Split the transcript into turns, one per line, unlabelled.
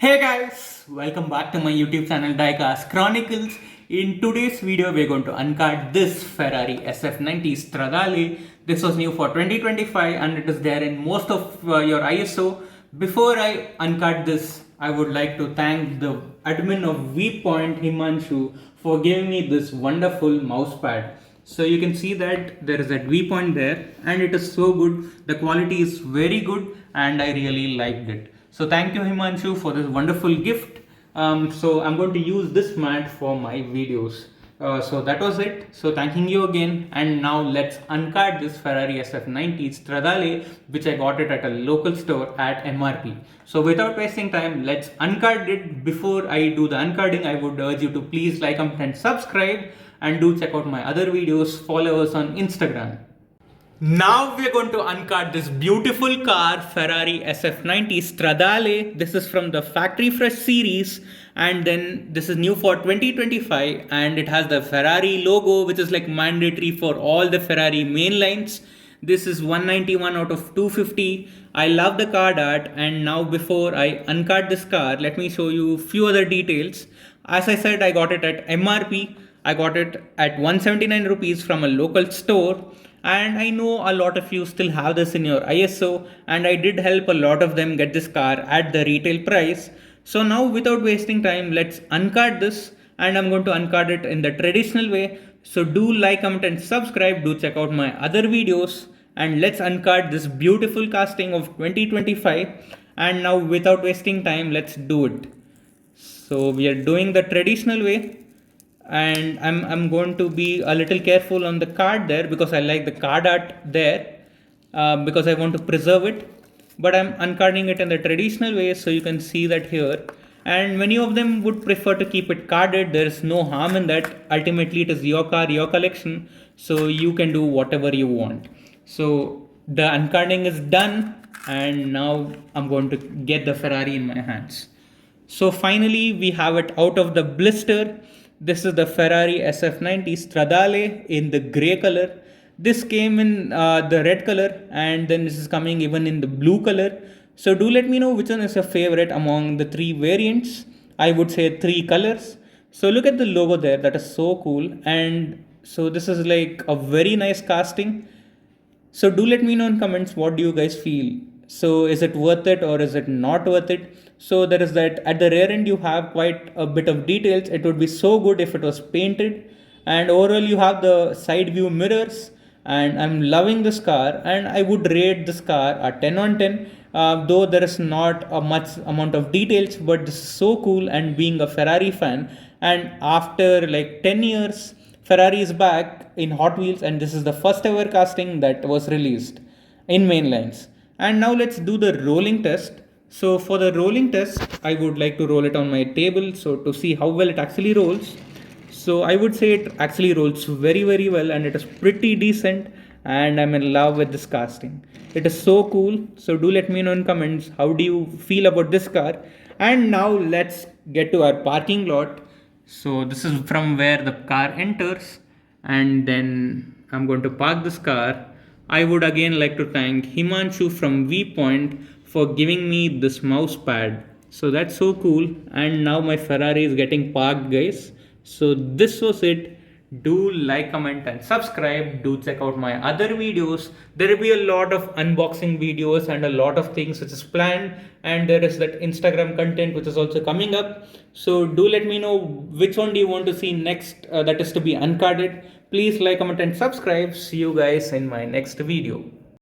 Hey guys, welcome back to my YouTube channel Diecast Chronicles. In today's video, we're going to uncard this Ferrari SF90 Stradale. This was new for 2025 and it is there in most of your ISO. Before I uncard this, I would like to thank the admin of Vpoint Himanshu for giving me this wonderful mousepad. So you can see that there is that Vpoint there and it is so good. The quality is very good and I really liked it. So thank you Himanshu for this wonderful gift. So I'm going to use this mat for my videos. So that was it. So thanking you again, and now let's uncard this Ferrari SF90 Stradale, which I got it at a local store at MRP. So without wasting time, let's uncard it. Before I do the uncarding, I would urge you to please like, comment and subscribe, and do check out my other videos. Follow us on Instagram. Now we're going to uncard this beautiful car, Ferrari SF90 Stradale. This is from the Factory Fresh series, and then this is new for 2025, and it has the Ferrari logo, which is like mandatory for all the Ferrari mainlines. This is 191 out of 250. I love the card art, and now before I uncard this car, let me show you a few other details. As I said, I got it at MRP. I got it at 179 rupees from a local store. And I know a lot of you still have this in your ISO, and I did help a lot of them get this car at the retail price. So now without wasting time, let's uncard this, and I'm going to uncard it in the traditional way. So do like, comment and subscribe, do check out my other videos, and let's uncard this beautiful casting of 2025. And now without wasting time, let's do it. So we are doing the traditional way, and I'm going to be a little careful on the card there because I like the card art there, because I want to preserve it, but I'm uncarding it in the traditional way, so you can see that here. And many of them would prefer to keep it carded. There is no harm in that. Ultimately it is your car, your collection, so you can do whatever you want. So the uncarding is done, and now I'm going to get the Ferrari in my hands. So finally we have it out of the blister. This is the Ferrari SF90 Stradale in the grey color. This came in the red color, and then this is coming even in the blue color. So do let me know which one is your favorite among the three variants. I would say three colors. So look at the logo there, that is so cool. And so this is like a very nice casting. So do let me know in comments, what do you guys feel? So is it worth it or is it not worth it? So there is that at the rear end you have quite a bit of details. It would be so good if it was painted. And overall you have the side view mirrors, and I'm loving this car, and I would rate this car a 10 on 10. Though there is not a much amount of details, but this is so cool. And being a Ferrari fan, and after like 10 years, Ferrari is back in Hot Wheels, and this is the first ever casting that was released in mainlines. And now let's do the rolling test. So for the rolling test, I would like to roll it on my table, so to see how well it actually rolls. So I would say it actually rolls very well, and it is pretty decent, and I'm in love with this casting. It is so cool. So do let me know in comments, how do you feel about this car? And now let's get to our parking lot. So this is from where the car enters, and then I'm going to park this car. I would again like to thank Himanshu from Vpoint for giving me this mouse pad. So that's so cool. And now my Ferrari is getting parked, guys. So this was it. Do like, comment and subscribe. Do check out my other videos. There will be a lot of unboxing videos and a lot of things which is planned, and there is that Instagram content which is also coming up. So do let me know which one do you want to see next, that is to be uncarded. Please like, comment and subscribe. See you guys in my next video.